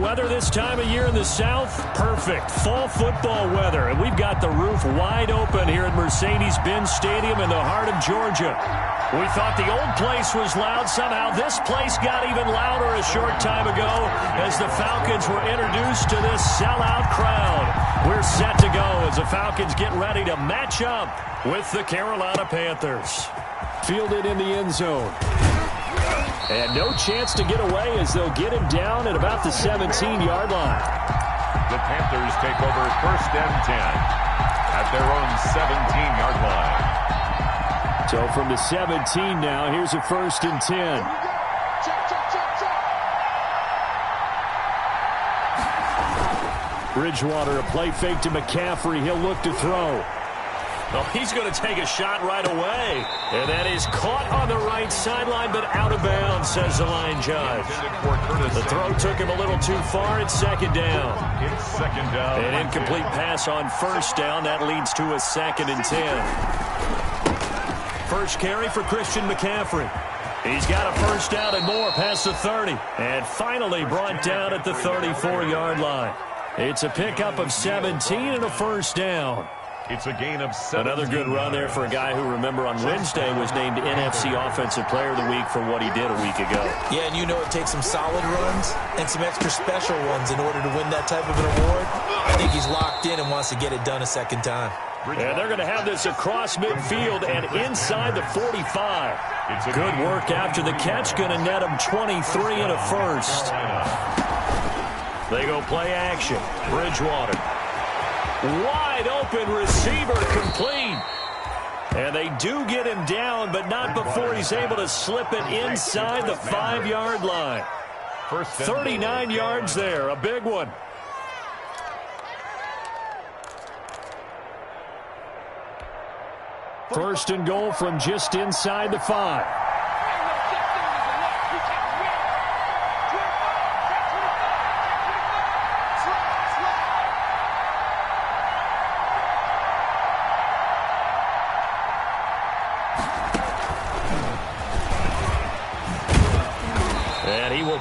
weather this time of year in the South? Perfect. Fall football weather. And we've got the roof wide open here at Mercedes-Benz Stadium in the heart of Georgia. We thought the old place was loud. Somehow this place got even louder a short time ago as the Falcons were introduced to this sellout crowd. We're set to go as the Falcons get ready to match up with the Carolina Panthers. Fielded in the end zone. And no chance to get away as they'll get him down at about the 17-yard line. The Panthers take over 1st and 10 at their own 17-yard line. So from the 17 now, here's a 1st and 10. Bridgewater, a play fake to McCaffrey. He'll look to throw. Well, he's going to take a shot right away. And that is caught on the right sideline, but out of bounds, says the line judge. The throw took him a little too far. It's 2nd down. It's 2nd down. An incomplete pass on 1st down. That leads to a 2nd and 10. First carry for Christian McCaffrey. He's got a 1st down and more past the 30. And finally brought down at the 34-yard line. It's a pickup of 17 and a 1st down. It's a gain of 7. Another good run there for a guy who, remember, on Wednesday was named NFC Offensive Player of the Week for what he did a week ago. Yeah, and you know it takes some solid runs and some extra special ones in order to win that type of an award. I think he's locked in and wants to get it done a 2nd time. And they're going to have this across midfield and inside the 45. Good work after the catch. Going to net him 23 and a 1st. They go play action. Bridgewater. Wide open receiver complete. And they do get him down, but not before he's able to slip it inside the 5-yard line. 39 yards there, a big one. First and goal from just inside the 5.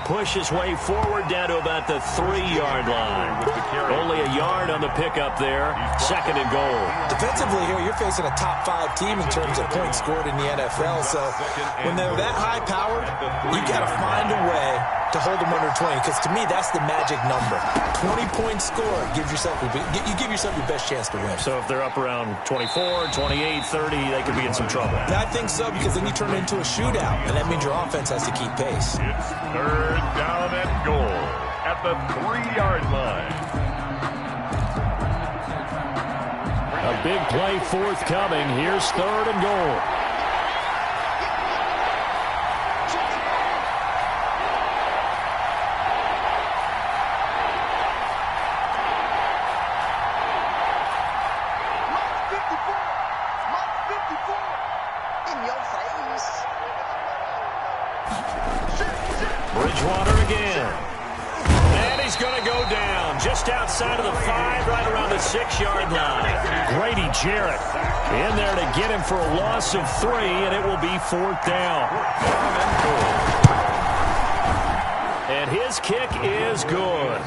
Push his way forward down to about the 3-yard line. Only a yard on the pickup there. 2nd and goal. Defensively here, you're facing a top 5 team in terms of points scored in the NFL. So when they're that high powered, you got to find a way to hold them under 20. Because to me, that's the magic number. 20-point score gives yourself you give yourself your best chance to win. So if they're up around 24, 28, 30, they could be in some trouble. I think so, because then you turn it into a shootout, and that means your offense has to keep pace. It's 3rd down and goal at the 3-yard line. A big play forthcoming. Here's 3rd and goal. Bridgewater again. And he's going to go down just outside of the 5, right around the 6-yard line. Grady Jarrett in there to get him for a loss of 3, and it will be 4th down. And his kick is good.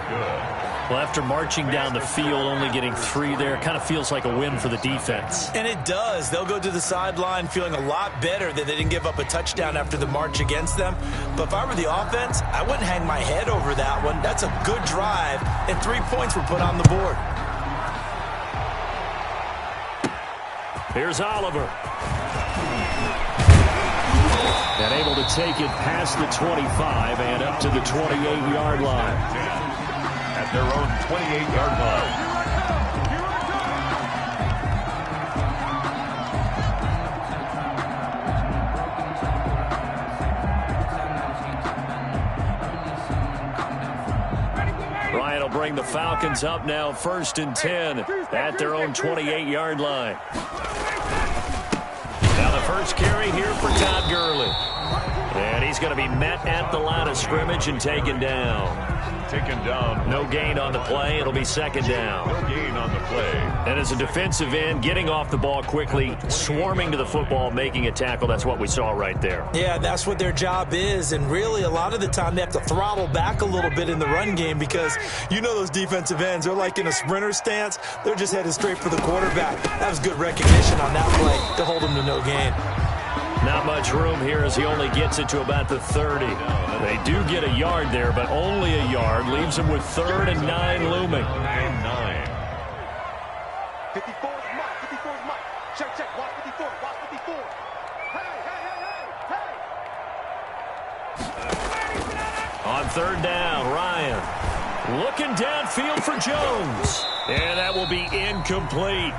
Well, after marching down the field, only getting 3 there, kind of feels like a win for the defense. And it does. They'll go to the sideline feeling a lot better that they didn't give up a touchdown after the march against them. But if I were the offense, I wouldn't hang my head over that one. That's a good drive, and 3 points were put on the board. Here's Oliver. And able to take it past the 25 and up to the 28-yard line. At their own 28-yard line. Bryant will bring the Falcons up now, 1st and 10 at their own 28-yard line. Now the first carry here for Todd Gurley. And he's going to be met at the line of scrimmage and taken down. No gain on the play. It'll be second down. No gain on the play. And as a defensive end, getting off the ball quickly, swarming to the football, making a tackle, that's what we saw right there. Yeah, that's what their job is. And really, a lot of the time, they have to throttle back a little bit in the run game because you know those defensive ends, they're like in a sprinter stance. They're just headed straight for the quarterback. That was good recognition on that play to hold them to no gain. Not much room here as he only gets it to about the 30. They do get a yard there, but only a yard. Leaves them with 3rd and 9 looming. 9. 54 is Mike. 54 is Mike. Check. Watch 54. Watch 54. Hey. On 3rd down, Ryan looking downfield for Jones. And that will be incomplete.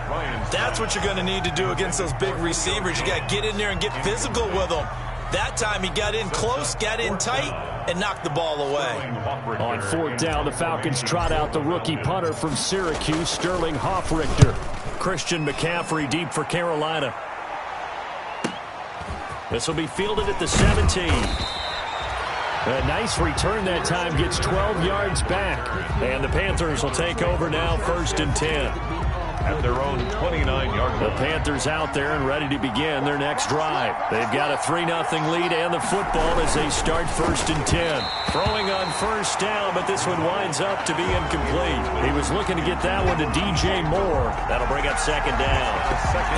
That's what you're going to need to do against those big receivers. You got to get in there and get physical with them. That time he got in close, got in tight, and knocked the ball away. On 4th down, the Falcons trot out the rookie punter from Syracuse, Sterling Hoffrichter. Christian McCaffrey deep for Carolina. This will be fielded at the 17. A nice return that time, gets 12 yards back. And the Panthers will take over now, 1st and 10. At their own 29-yard line. The Panthers out there and ready to begin their next drive. They've got a 3-0 lead and the football as they start 1st and 10. Throwing on 1st down, but this one winds up to be incomplete. He was looking to get that one to DJ Moore. That'll bring up 2nd down.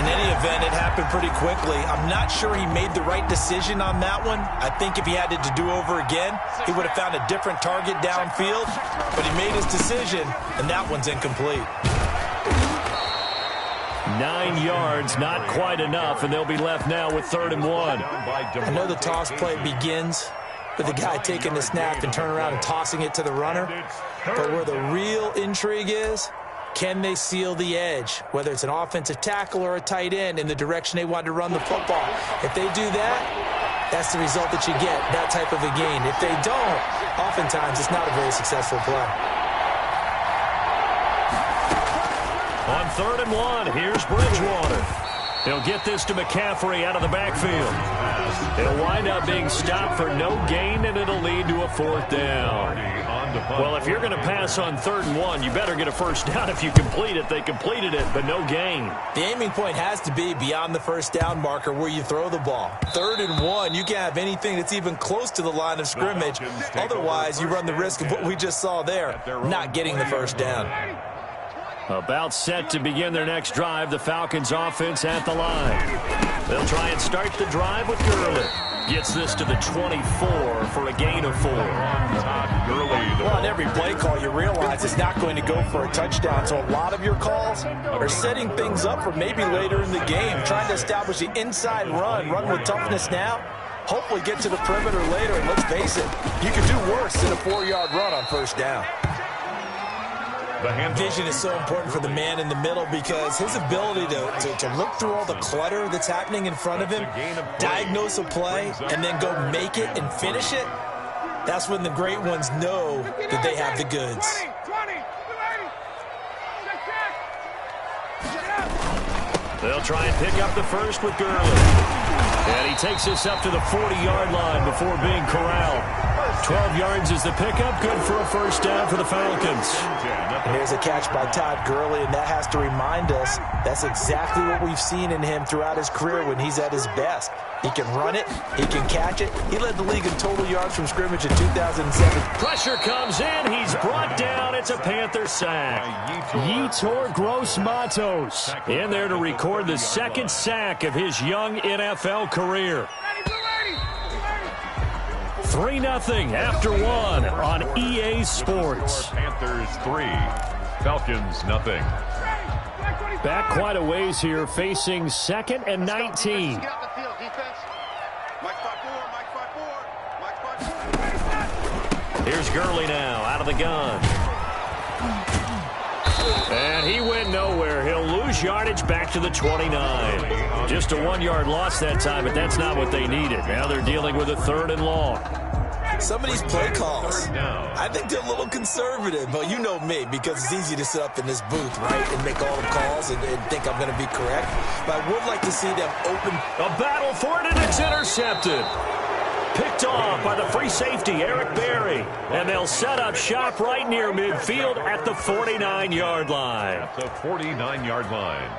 In any event, it happened pretty quickly. I'm not sure he made the right decision on that one. I think if he had it to do over again, he would have found a different target downfield. But he made his decision, and that one's incomplete. 9 yards, not quite enough, and they'll be left now with 3rd and 1. I know the toss play begins with the guy taking the snap and turning around and tossing it to the runner. But where the real intrigue is, can they seal the edge, whether it's an offensive tackle or a tight end, in the direction they want to run the football? If they do that, that's the result that you get, that type of a gain. If they don't, oftentimes it's not a very successful play. On 3rd and 1, here's Bridgewater. He'll get this to McCaffrey out of the backfield. It'll wind up being stopped for no gain, and it'll lead to a 4th down. Well, if you're going to pass on 3rd and 1, you better get a 1st down if you complete it. They completed it, but no gain. The aiming point has to be beyond the 1st down marker where you throw the ball. 3rd and 1, you can't have anything that's even close to the line of scrimmage. Otherwise, you run the risk of what we just saw there, not getting the 1st down. About set to begin their next drive, the Falcons offense at the line. They'll try and start the drive with Gurley. Gets this to the 24 for a gain of 4. Well, on every play call, you realize it's not going to go for a touchdown. So a lot of your calls are setting things up for maybe later in the game, trying to establish the inside run with toughness now. Hopefully get to the perimeter later, and let's face it, you can do worse than a 4-yard run on 1st down. Vision is so important for the man in the middle because his ability to look through all the clutter that's happening in front of him, diagnose a play, and then go make it and finish it, that's when the great ones know that they have the goods. They'll try and pick up the first with Gurley. And he takes this up to the 40-yard line before being corralled. 12 yards is the pickup, good for a 1st down for the Falcons. And here's a catch by Todd Gurley, and that has to remind us that's exactly what we've seen in him throughout his career when he's at his best. He can run it, he can catch it. He led the league in total yards from scrimmage in 2007. Pressure comes in, he's brought down, it's a Panther sack. Yetur Gross-Matos in there to record the 2nd sack of his young NFL career. 3-0 after 1 on EA Sports. Panthers 3, Falcons 0. Back quite a ways here, facing 2nd and 19. Here's Gurley now, out of the gun. And he went nowhere. He'll lose yardage back to the 29. Just a 1-yard loss that time, but that's not what they needed. Now they're dealing with a 3rd and long. Some of these play calls, I think they're a little conservative, but you know me, because it's easy to sit up in this booth, right, and make all the calls and think I'm going to be correct. But I would like to see them open. A battle for it, and it's intercepted. picked off by the free safety, Eric Berry. And they'll set up shop right near midfield at the 49-yard line. At the 49-yard line.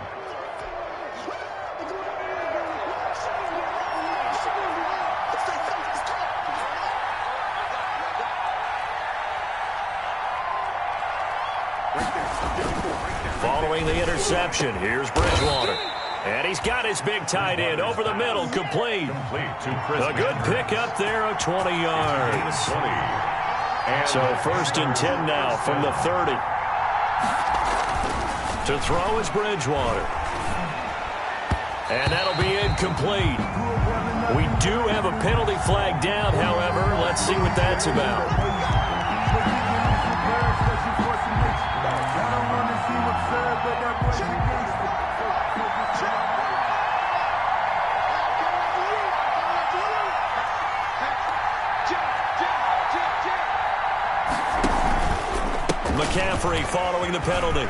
Following the interception, here's Bridgewater. And he's got his big tight end over the middle, complete. A good pickup there of 20 yards. So 1st and 10 now from the 30. To throw is Bridgewater. And that'll be incomplete. We do have a penalty flag down, however. Let's see what that's about. McCaffrey following the penalty.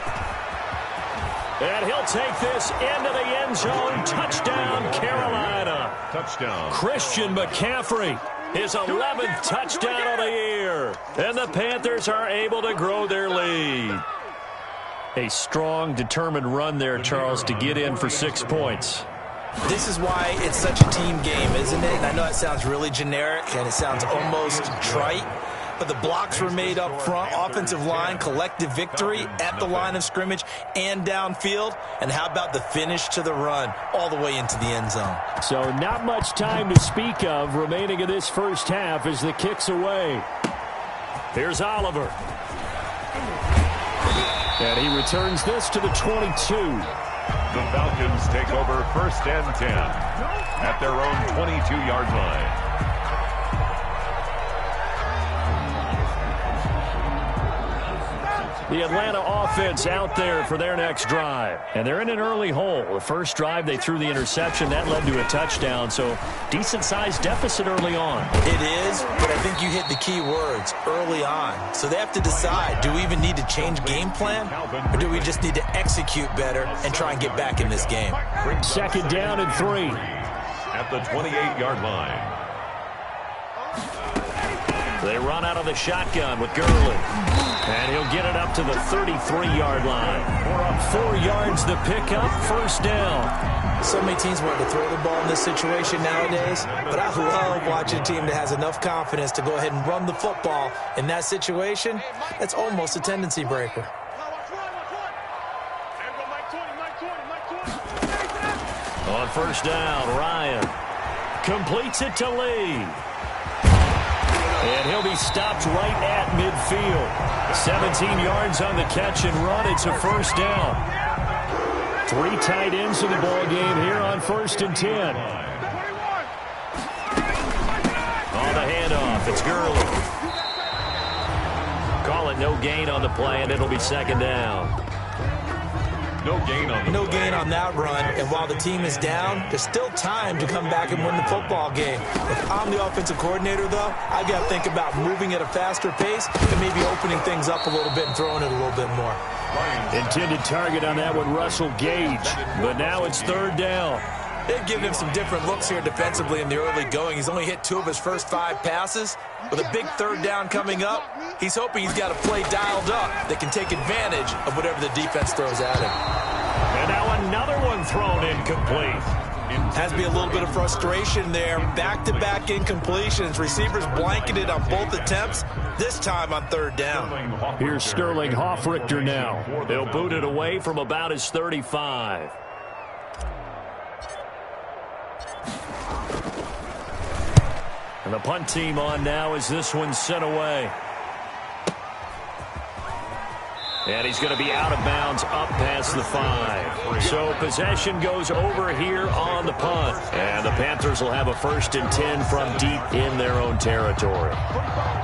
And he'll take this into the end zone. Touchdown, Carolina. Touchdown. Christian McCaffrey, his 11th touchdown of the year. And the Panthers are able to grow their lead. A strong, determined run there, Charles, to get in for 6 points. This is why it's such a team game, isn't it? And I know it sounds really generic and it sounds almost trite, but the blocks were made up front, offensive line, collective victory at the line of scrimmage and downfield. And how about the finish to the run all the way into the end zone? So not much time to speak of remaining in this first half as the kick's away. Here's Oliver. And he returns this to the 22. The Falcons take over 1st and 10 at their own 22-yard line. The Atlanta offense out there for their next drive. And they're in an early hole. The first drive, they threw the interception. That led to a touchdown. So decent-sized deficit early on. It is, but I think you hit the key words, early on. So they have to decide, do we even need to change game plan? Or do we just need to execute better and try and get back in this game? 2nd down and 3. At the 28-yard line. They run out of the shotgun with Gurley. And he'll get it up to the 33-yard line. 4 yards the pickup, 1st down. So many teams want to throw the ball in this situation nowadays, but I love watching a team that has enough confidence to go ahead and run the football in that situation. That's almost a tendency breaker. On 1st down, Ryan completes it to Lee. And he'll be stopped right at midfield. 17 yards on the catch and run. It's a 1st down. 3 tight ends in the ball game here on 1st and 10. On the handoff, it's Gurley. Call it no gain on the play, and it'll be 2nd down. No gain on that run, and while the team is down, there's still time to come back and win the football game. If I'm the offensive coordinator, though, I've got to think about moving at a faster pace and maybe opening things up a little bit and throwing it a little bit more. Intended target on that one, Russell Gage, but now it's 3rd down. They've given him some different looks here defensively in the early going. He's only hit 2 of his first 5 passes. With a big 3rd down coming up, he's hoping he's got a play dialed up that can take advantage of whatever the defense throws at him. And now another one thrown incomplete. Has to be a little bit of frustration there. Back-to-back incompletions. Receivers blanketed on both attempts, this time on 3rd down. Here's Sterling Hoffrichter now. He'll boot it away from about his 35. And the punt team on now as this one's sent away. And he's going to be out of bounds up past the 5. So possession goes over here on the punt. And the Panthers will have a 1st and 10 from deep in their own territory.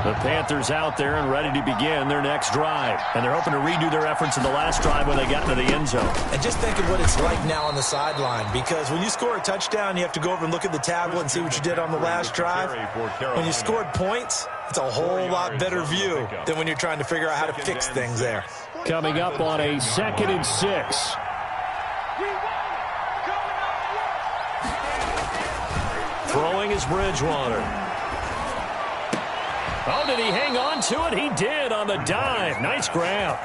The Panthers out there and ready to begin their next drive. And they're hoping to redo their efforts in the last drive when they got into the end zone. And just think of what it's like now on the sideline. Because when you score a touchdown, you have to go over and look at the tablet and see what you did on the last drive. When you scored points, it's a whole lot better view than when you're trying to figure out how to fix things there. Coming up on a 2nd and 6. Throwing is Bridgewater. Oh, did he hang on to it? He did on the dive. Nice grab.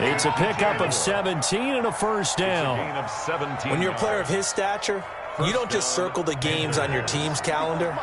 It's a pickup of 17 and a first down. When you're a player of his stature, you don't just circle the games on your team's calendar.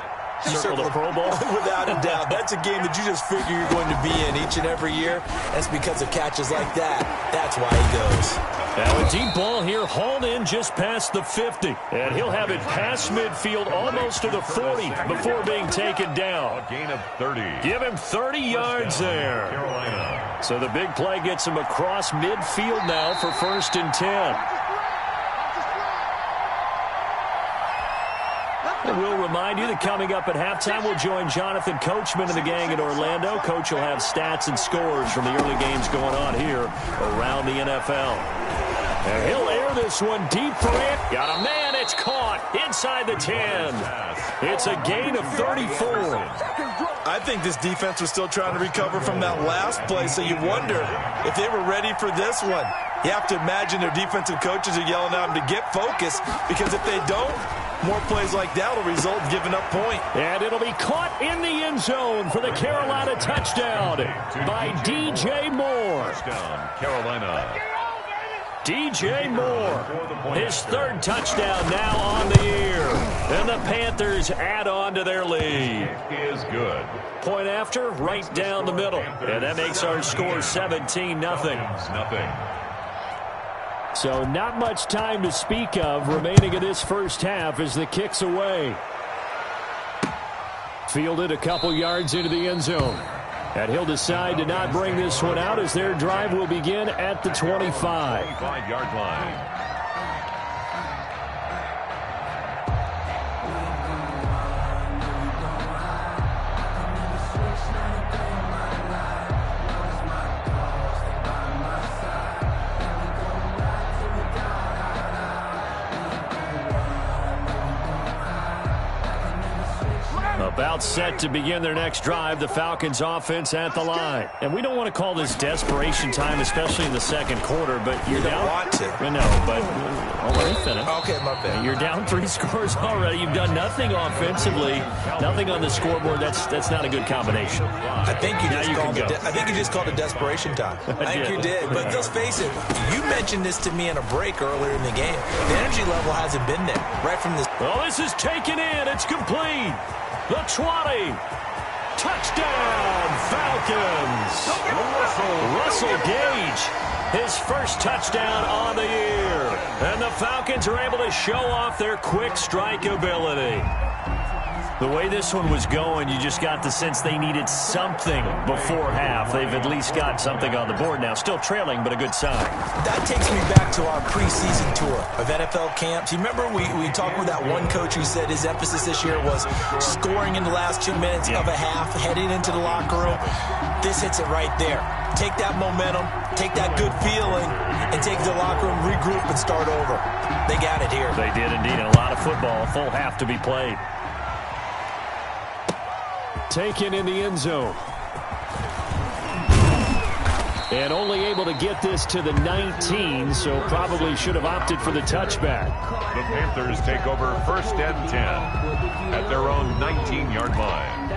You circle the Pro Bowl? Without a doubt. That's a game that you just figure you're going to be in each and every year. That's because of catches like that. That's why he goes. Now a deep ball here, hauled in just past the 50. And he'll have it past midfield almost to the 40 before being taken down. A gain of 30. Give him 30 yards there. Carolina. So the big play gets him across midfield now for 1st and 10. We'll remind you that coming up at halftime, we'll join Jonathan Coachman and the gang in Orlando. Coach will have stats and scores from the early games going on here around the NFL. And he'll air this one deep for it. Got a man. It's caught inside the 10. It's a gain of 34. I think this defense was still trying to recover from that last play, so you wonder if they were ready for this one. You have to imagine their defensive coaches are yelling at them to get focused, because if they don't, more plays like that will result in giving up point. And it'll be caught in the end zone for the Carolina touchdown by DJ Moore. Touchdown, Carolina. DJ Moore, his 3rd touchdown now on the year. And the Panthers add on to their lead. Is good. Point after, right down the middle. And that makes our score 17-0. Nothing. So not much time to speak of remaining in this first half as the kick's away. Fielded a couple yards into the end zone. And he'll decide to not bring this one out as their drive will begin at the 25. 25-yard line. About set to begin their next drive, the Falcons offense at the line. And we don't want to call this desperation time, especially in the second quarter, but you're down. You don't want to. No, but let me finish. Okay, my bad. You're down 3 scores already. You've done nothing offensively, nothing on the scoreboard. That's not a good combination. I think you just called it desperation time. I think you did. But let's face it, you mentioned this to me in a break earlier in the game. The energy level hasn't been there right from this. Well, this is taken in. It's complete. The 20. Touchdown, Falcons. Russell Gage, his first touchdown on the year. And the Falcons are able to show off their quick strike ability. The way this one was going, you just got the sense they needed something before half. They've at least got something on the board now. Still trailing, but a good sign. That takes me back to our preseason tour of NFL camps. You remember we talked with that one coach who said his emphasis this year was scoring in the last 2 minutes of a half, heading into the locker room. This hits it right there. Take that momentum, take that good feeling, and take the locker room, regroup, and start over. They got it here. They did indeed. A lot of football, a full half to be played. Taken in the end zone. And only able to get this to the 19, so probably should have opted for the touchback. The Panthers take over 1st and 10 at their own 19-yard line.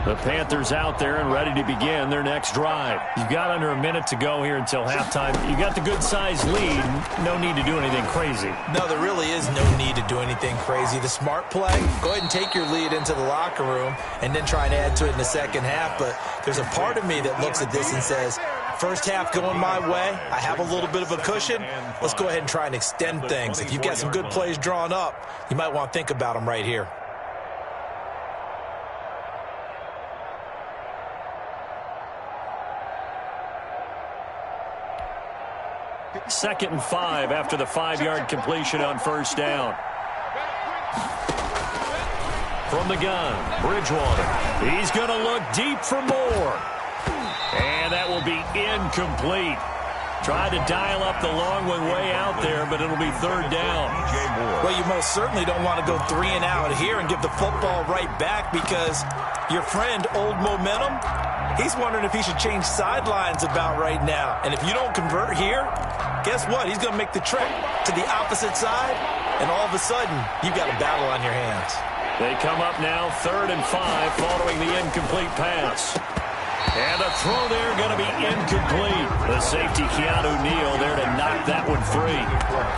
The Panthers out there and ready to begin their next drive. You've got under a minute to go here until halftime. You've got the good-sized lead. No need to do anything crazy. No, there really is no need to do anything crazy. The smart play, go ahead and take your lead into the locker room and then try and add to it in the second half. But there's a part of me that looks at this and says, first half going my way. I have a little bit of a cushion. Let's go ahead and try and extend things. If you've got some good plays drawn up, you might want to think about them right here. Second and 5 after the 5-yard completion on first down. From the gun, Bridgewater. He's going to look deep for more. And that will be incomplete. Tried to dial up the long one way out there, but it'll be 3rd down. Well, you most certainly don't want to go 3 and out here and give the football right back, because your friend, Old Momentum, he's wondering if he should change sidelines about right now. And if you don't convert here, guess what? He's going to make the trek to the opposite side, and all of a sudden, you've got a battle on your hands. They come up now 3rd and 5 following the incomplete pass. And the throw there going to be incomplete. The safety, Keanu Neal, there to knock that one free.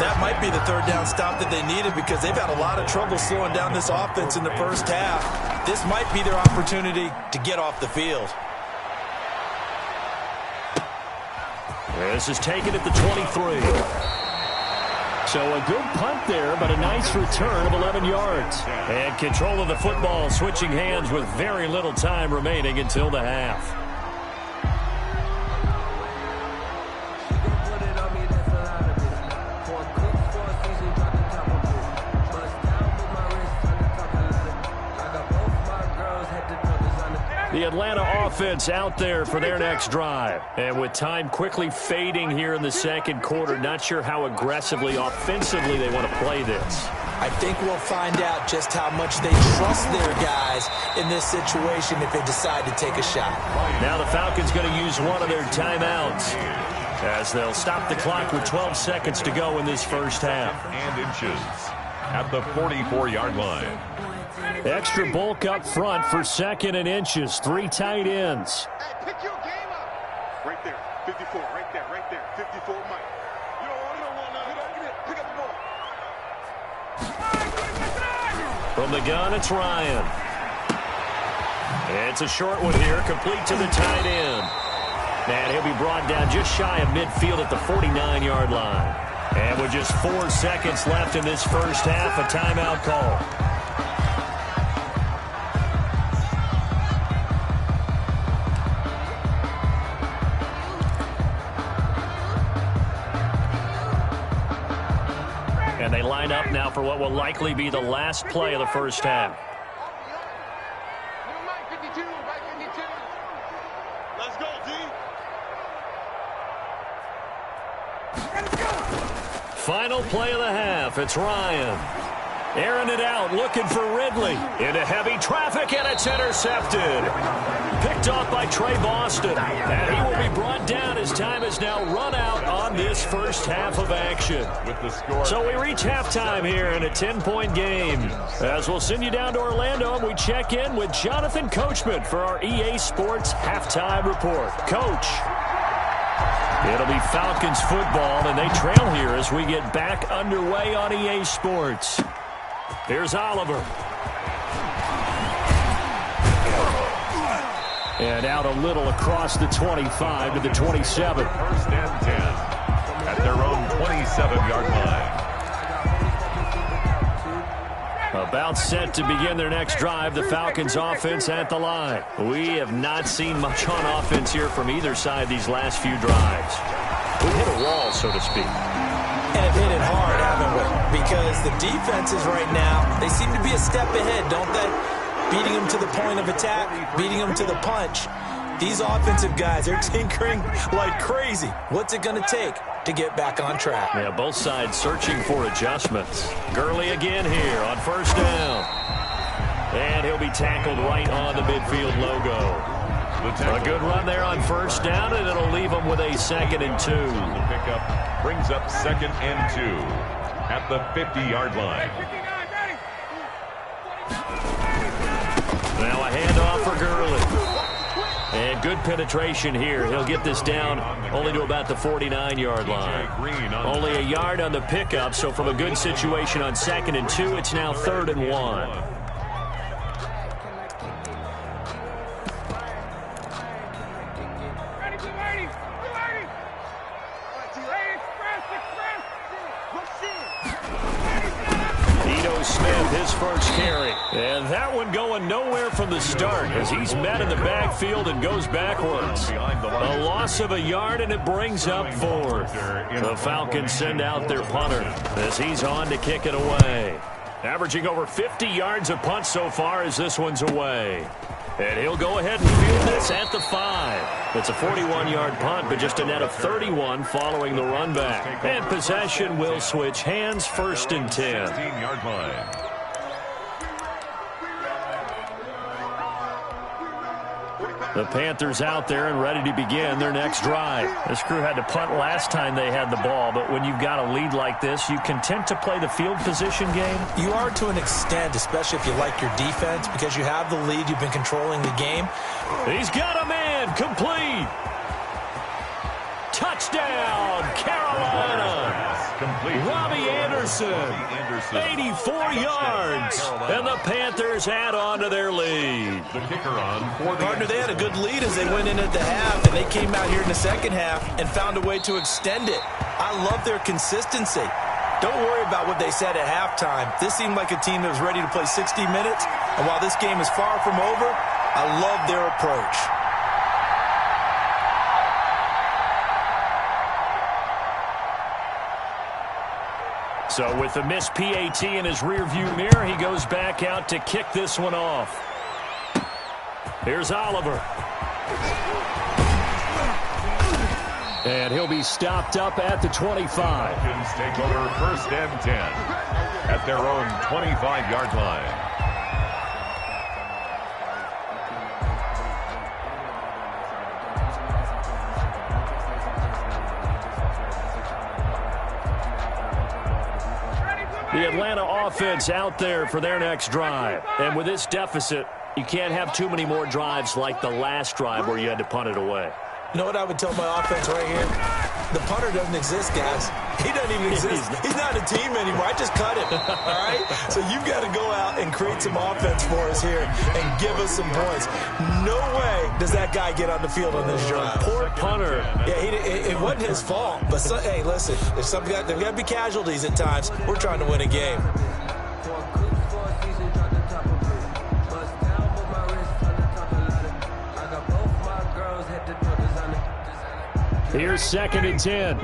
That might be the 3rd down stop that they needed because they've had a lot of trouble slowing down this offense in the first half. This might be their opportunity to get off the field. This is taken at the 23. So a good punt there, but a nice return of 11 yards. And control of the football switching hands with very little time remaining until the half. The Atlanta offense out there for their next drive. And with time quickly fading here in the second quarter, not sure how aggressively, offensively they want to play this. I think we'll find out just how much they trust their guys in this situation if they decide to take a shot. Now the Falcons going to use one of their timeouts as they'll stop the clock with 12 seconds to go in this first half. And inches at the 44-yard line. Extra bulk up front for 2nd and inches. 3 tight ends. Hey, pick your game up. Right there, 54, right there, 54, Mike. You don't want to pick up the ball. From the gun, it's Ryan. It's a short one here, complete to the tight end. And he'll be brought down just shy of midfield at the 49-yard line. And with just 4 seconds left in this first half, a timeout call. And they line up now for what will likely be the last play of the first half. Let's go, D. Final play of the half. It's Ryan. Airing it out, looking for Ridley. Into heavy traffic, and it's intercepted. Picked off by Trey Boston. And he will be brought down as time has now run out on this first half of action. With the score. So we reach halftime here in a 10-point game. As we'll send you down to Orlando, and we check in with Jonathan Coachman for our EA Sports Halftime Report. Coach. It'll be Falcons football, and they trail here as we get back underway on EA Sports. Here's Oliver. And out a little across the 25 to the 27. 1st and 10 at their own 27-yard line. About set to begin their next drive, the Falcons offense at the line. We have not seen much on offense here from either side these last few drives. We hit a wall, so to speak. And have hit it hard, haven't we? Because the defenses right now, they seem to be a step ahead, don't they? Beating them to the point of attack, beating them to the punch. These offensive guys are tinkering like crazy. What's it going to take to get back on track? Yeah, both sides searching for adjustments. Gurley again here on 1st down. And he'll be tackled right on the midfield logo. A good run there on 1st down, and it'll leave them with a 2nd and 2. The pickup brings up 2nd and 2 at the 50-yard line. Now a handoff for Gurley. And good penetration here. He'll get this down only to about the 49-yard line. Only a yard on the pickup, so from a good situation on 2nd and 2, it's now 3rd and 1. Smith, his first carry. And that one going nowhere from the start as he's met in the backfield and goes backwards. A loss of a yard, and it brings up 4th. The Falcons send out their punter as he's on to kick it away. Averaging over 50 yards a punt so far as this one's away. And he'll go ahead and field this at the 5. It's a 41-yard punt, but just a net of 31 following the run back. And possession will switch hands, 1st and 10. 16-yard line. The Panthers out there and ready to begin their next drive. This crew had to punt last time they had the ball, but when you've got a lead like this, you content to play the field position game? You are to an extent, especially if you like your defense, because you have the lead, you've been controlling the game. He's got a man, complete. Touchdown, Carolina. Robbie Anderson, 84 yards, and the Panthers add on to their lead. The kicker on for the Partner, they had a good lead as they went in at the half, and they came out here in the second half and found a way to extend it. I love their consistency. Don't worry about what they said at halftime. This seemed like a team that was ready to play 60 minutes, and while this game is far from over, I love their approach. So with the missed PAT in his rearview mirror, he goes back out to kick this one off. Here's Oliver. And he'll be stopped up at the 25. Falcons take over first and 10 at their own 25-yard line. The Atlanta offense out there for their next drive. And with this deficit, you can't have too many more drives like the last drive where you had to punt it away. You know what I would tell my offense right here? The punter doesn't exist, guys. He doesn't even exist. He's not a team anymore. I just cut him, all right? So you've got to go out and create some offense for us here and give us some points. No way does that guy get on the field on this drive. Poor punter. Yeah, it wasn't his fault. But, hey, listen, there's got to be casualties at times. We're trying to win a game. Here's second and 10.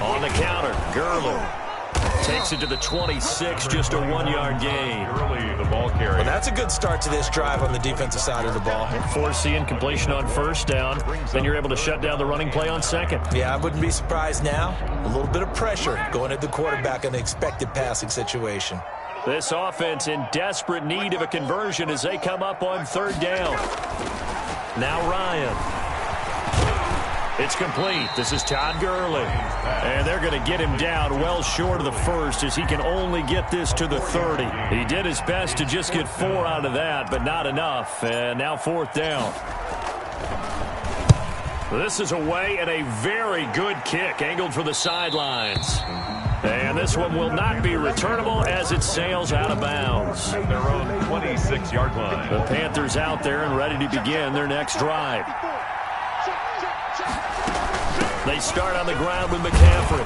On the counter, Gurley takes it to the 26, just a 1-yard gain. Early the ball carry. Well, that's a good start to this drive on the defensive side of the ball. Force the incompletion on first down, then you're able to shut down the running play on second. Yeah, I wouldn't be surprised now. A little bit of pressure going at the quarterback in an expected passing situation. This offense in desperate need of a conversion as they come up on third down. Now Ryan. It's complete. This is Todd Gurley. And they're going to get him down well short of the first as he can only get this to the 30. He did his best to just get 4 out of that, but not enough. And now fourth down. This is away and a very good kick angled for the sidelines. And this one will not be returnable as it sails out of bounds. At their own 26-yard line. The Panthers out there and ready to begin their next drive. They start on the ground with McCaffrey.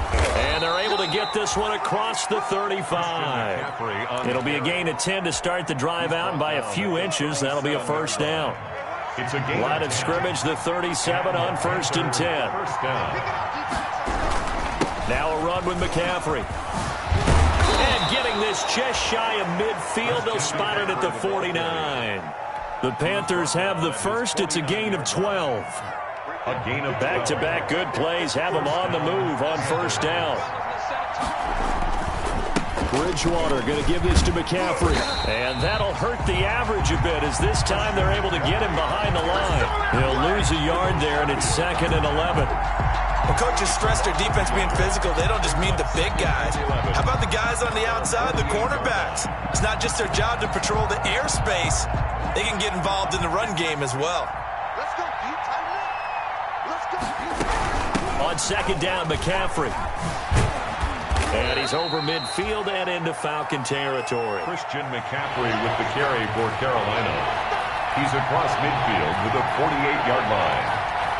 And they're able to get this one across the 35. It'll be a gain of 10 to start the drive out, and by a few inches, that'll be a first down. It's a gain. Line of scrimmage, the 37 on first and 10. First down. Now a run with McCaffrey. And getting this just shy of midfield, they'll spot it at the 49. The Panthers have the first. It's a gain of 12. A gain of back-to-back good plays have them on the move on first down. Bridgewater going to give this to McCaffrey. And that'll hurt the average a bit as this time they're able to get him behind the line. He'll lose a yard there, and it's 2nd and 11. When coaches stress their defense being physical, they don't just mean the big guys. How about the guys on the outside, the cornerbacks? It's not just their job to patrol the airspace. They can get involved in the run game as well. Let's go, deep, tighten up. Let's go, deep. On second down, McCaffrey. And he's over midfield and into Falcon territory. Christian McCaffrey with the carry for Carolina. He's across midfield with a 48-yard line.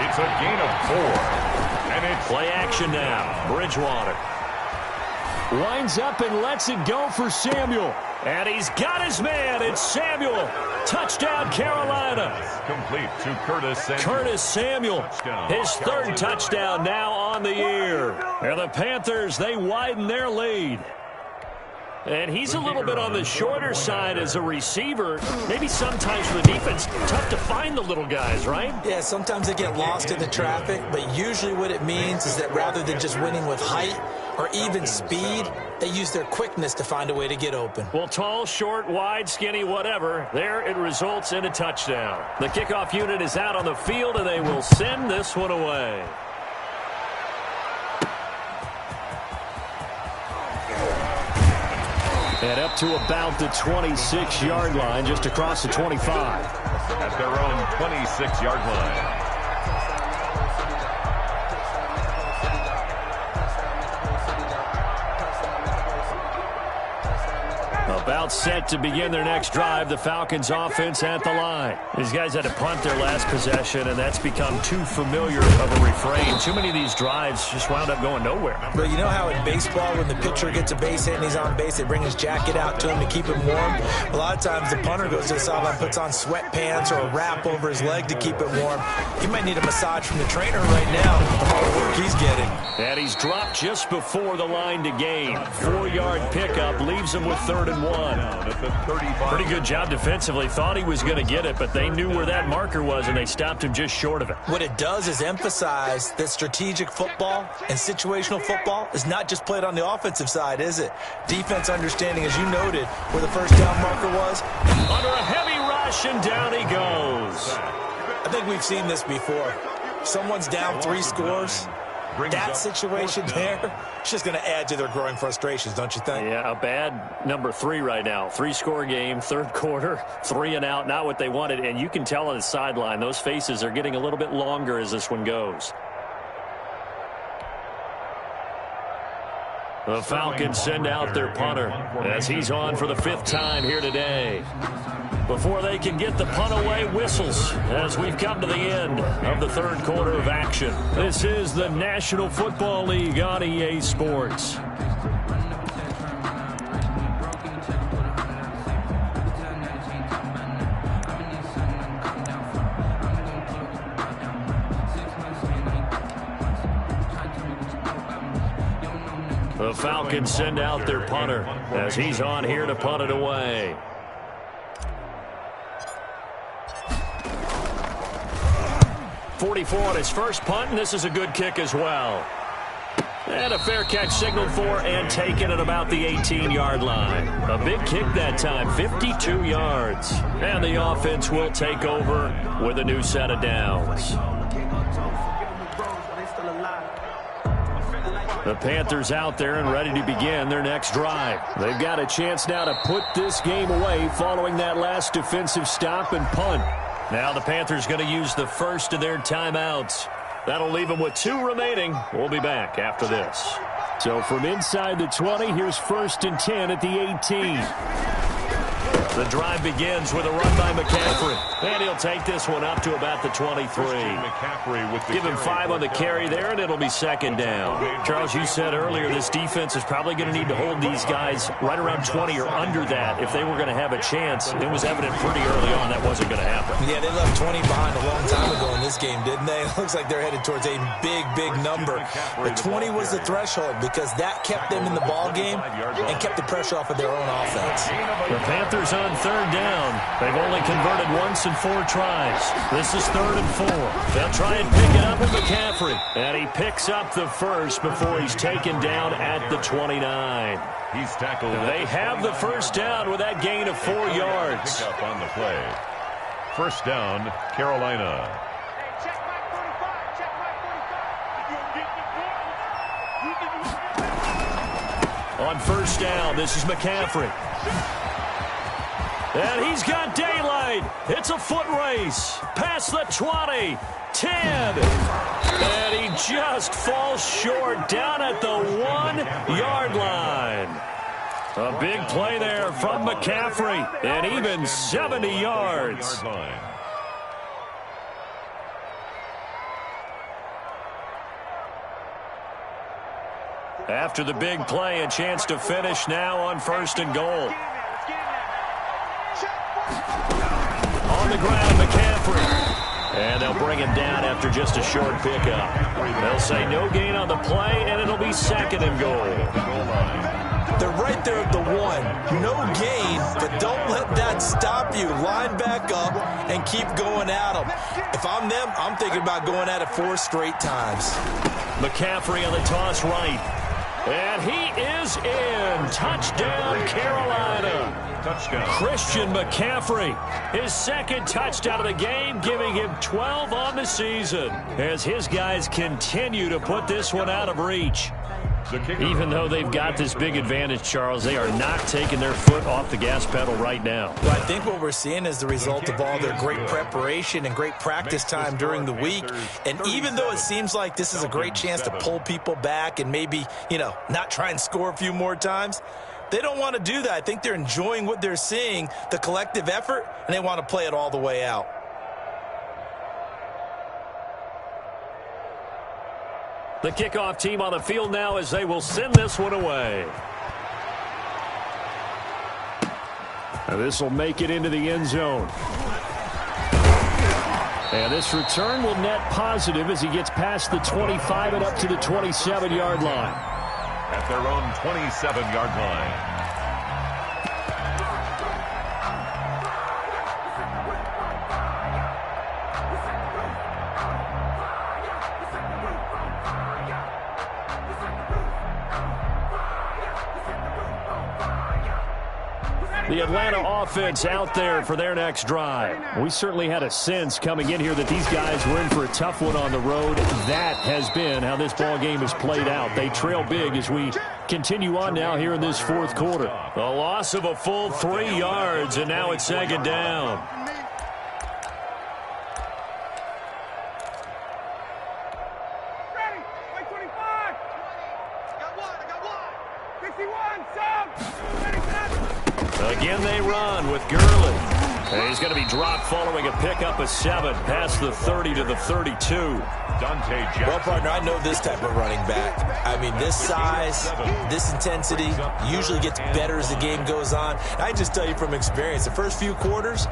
It's a gain of 4. And it's play action now. Bridgewater winds up and lets it go for Samuel. And he's got his man. It's Samuel. Touchdown, Carolina. Complete to Curtis Samuel. Curtis Samuel. His third touchdown now on the year. And the Panthers, they widen their lead. And he's a little bit on the shorter side as a receiver. Maybe sometimes for the defense, tough to find the little guys, right? Yeah, sometimes they get lost in the traffic, but usually what it means is that rather than just winning with height, or even speed, they use their quickness to find a way to get open. Well, tall, short, wide, skinny, whatever, there it results in a touchdown. The kickoff unit is out on the field, and they will send this one away. And up to about the 26-yard line, just across the 25. At their own 26-yard line. About set to begin their next drive, the Falcons offense at the line. These guys had to punt their last possession, and that's become too familiar of a refrain. Too many of these drives just wound up going nowhere. But you know how in baseball, when the pitcher gets a base hit and he's on base, they bring his jacket out to him to keep him warm? A lot of times the punter goes to the sideline, puts on sweatpants or a wrap over his leg to keep it warm. He might need a massage from the trainer right now from all the work he's getting. And he's dropped just before the line to gain. 4-yard pickup leaves him with 3rd and 1. Pretty good job defensively. Thought he was going to get it, but they knew where that marker was, and they stopped him just short of it. What it does is emphasize that strategic football and situational football is not just played on the offensive side, is it? Defense understanding, as you noted, where the first down marker was. Under a heavy rush, and down he goes. I think we've seen this before. Someone's down 3 scores. That situation there, it's just going to add to their growing frustrations, don't you think? Yeah, a bad number 3 right now. 3-score game, 3rd quarter, 3 and out, not what they wanted. And you can tell on the sideline, those faces are getting a little bit longer as this one goes. The Falcons send out their punter as he's on for the 5th time here today. Before they can get the punt away, whistles as we've come to the end of the 3rd quarter of action. This is the National Football League on EA Sports. The Falcons send out their punter as he's on here to punt it away. .44 on his first punt, and this is a good kick as well. And a fair catch signaled for and taken at about the 18-yard line. A big kick that time, 52 yards. And the offense will take over with a new set of downs. The Panthers out there and ready to begin their next drive. They've got a chance now to put this game away following that last defensive stop and punt. Now the Panthers going to use the first of their timeouts. That'll leave them with 2 remaining. We'll be back after this. So from inside the 20, here's 1st and 10 at the 18. The drive begins with a run by McCaffrey. And he'll take this one up to about the 23. Give him 5 on the carry there, and it'll be 2nd down. Charles, you said earlier this defense is probably going to need to hold these guys right around 20 or under that if they were going to have a chance. It was evident pretty early on that wasn't going to happen. Yeah, they left 20 behind a long time ago in this game, didn't they? It looks like they're headed towards a big, big number. But 20 was the threshold because that kept them in the ball game and kept the pressure off of their own offense. The Panthers on 3rd down. They've only converted once in 4 tries. This is 3rd and 4. They'll try and pick it up with McCaffrey. And he picks up the first before he's taken down at the 29. He's tackled. They have the first down with that gain of 4 yards. Pick up on the play. 1st down, Carolina. On 1st down, this is McCaffrey. And he's got daylight. It's a foot race. Past the 20, 10. And he just falls short down at the 1-yard line. A big play there from McCaffrey. And even 70 yards. After the big play, a chance to finish now on 1st and goal. On the ground, McCaffrey. And they'll bring him down after just a short pickup. They'll say no gain on the play, and it'll be 2nd and goal. They're right there at the 1. No gain, but don't let that stop you. Line back up and keep going at them. If I'm them, I'm thinking about going at it 4 straight times. McCaffrey on the toss right. And he is in. Touchdown, Carolina. Touchdown. Christian McCaffrey, his second touchdown of the game, giving him 12 on the season as his guys continue to put this one out of reach. Even though they've got this big advantage, Charles, they are not taking their foot off the gas pedal right now. Well, I think what we're seeing is the result of all their great preparation and great practice time during the week. And even though it seems like this is a great chance to pull people back and maybe, not try and score a few more times, they don't want to do that. I think they're enjoying what they're seeing, the collective effort, and they want to play it all the way out. The kickoff team on the field now as they will send this one away. And this will make it into the end zone. And this return will net positive as he gets past the 25 and up to the 27-yard line. At their own 27-yard line. The Atlanta offense out there for their next drive. We certainly had a sense coming in here that these guys were in for a tough one on the road. That has been how this ball game has played out. They trail big as we continue on now here in this fourth quarter. A loss of a full 3 yards, and now it's second down. Again, they run with Gurley. And he's going to be dropped following a pickup of 7 past the 30 to the 32. Dante Jackson. Well, partner, I know this type of running back. I mean, this size, this intensity usually gets better as the game goes on. I just tell you from experience, the first few quarters,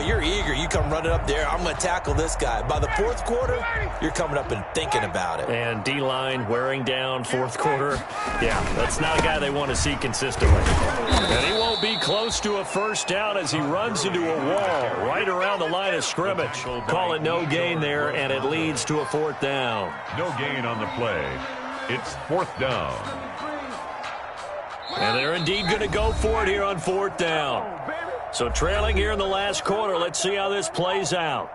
you're eager. You come running up there, I'm going to tackle this guy. By the fourth quarter, you're coming up and thinking about it. And D-line wearing down fourth quarter. Yeah, that's not a guy they want to see consistently. And he won't be close to a first down as he runs into a wall right around the line of scrimmage. Call it no gain there, and it leads to a fourth down. No gain on the play. It's fourth down. And they're indeed going to go for it here on fourth down. So trailing here in the last quarter, let's see how this plays out.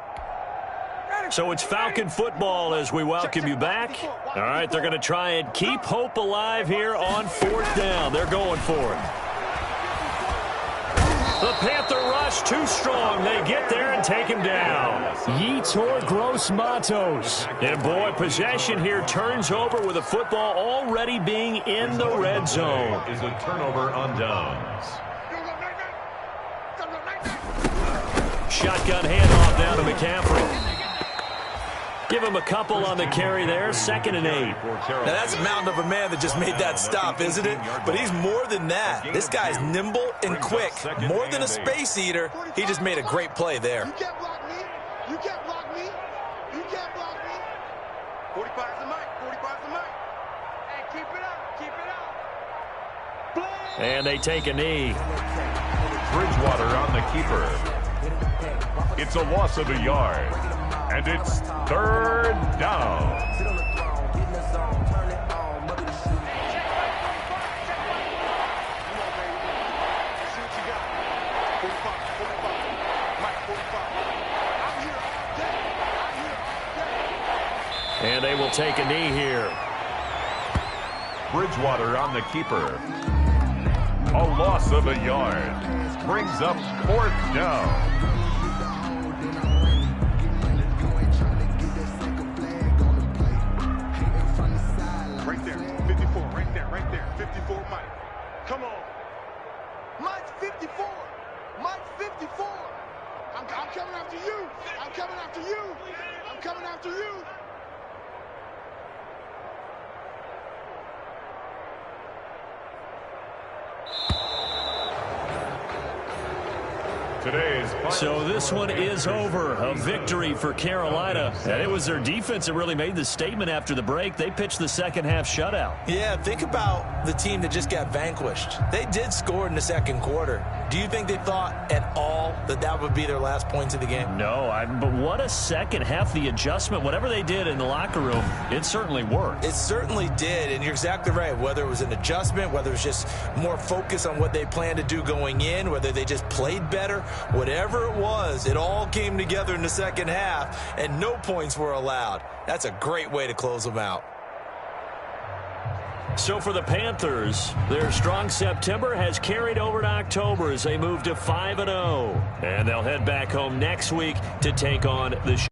So it's Falcon football as we welcome you back. All right, they're going to try and keep hope alive here on fourth down. They're going for it. The Panther rush too strong. They get there and take him down. Yetur Gross-Matos. And boy, possession here turns over with the football already being in the red zone. Is a turnover on downs. Shotgun handoff down to McCaffrey. Give him a couple on the carry there. 2nd and 8. Now, that's a mountain of a man that just made that stop, isn't it? But he's more than that. This guy's nimble and quick. More than a space eater. He just made a great play there. You can't block me. You can't block me. You can't block me. 45 is the mic. 45 is the mic. Hey, keep it up. Keep it up. And they take a knee. Bridgewater on the keeper. It's a loss of a yard. And it's third down. And they will take a knee here. Bridgewater on the keeper. A loss of a yard. Brings up fourth down. Right there, 54, Mike. Come on. Mike's 54. Mike's 54. I'm coming after you. I'm coming after you. I'm coming after you. So this one is over. A victory for Carolina. And it was their defense that really made the statement after the break. They pitched the second half shutout. Yeah, think about the team that just got vanquished. They did score in the second quarter. Do you think they thought at all that that would be their last points of the game? No, but what a second half. The adjustment, whatever they did in the locker room, it certainly worked. It certainly did, and you're exactly right. Whether it was an adjustment, whether it was just more focus on what they planned to do going in, whether they just played better, whatever it was, it all came together in the second half, and no points were allowed. That's a great way to close them out. So for the Panthers, their strong September has carried over to October as they move to 5-0. And they'll head back home next week to take on the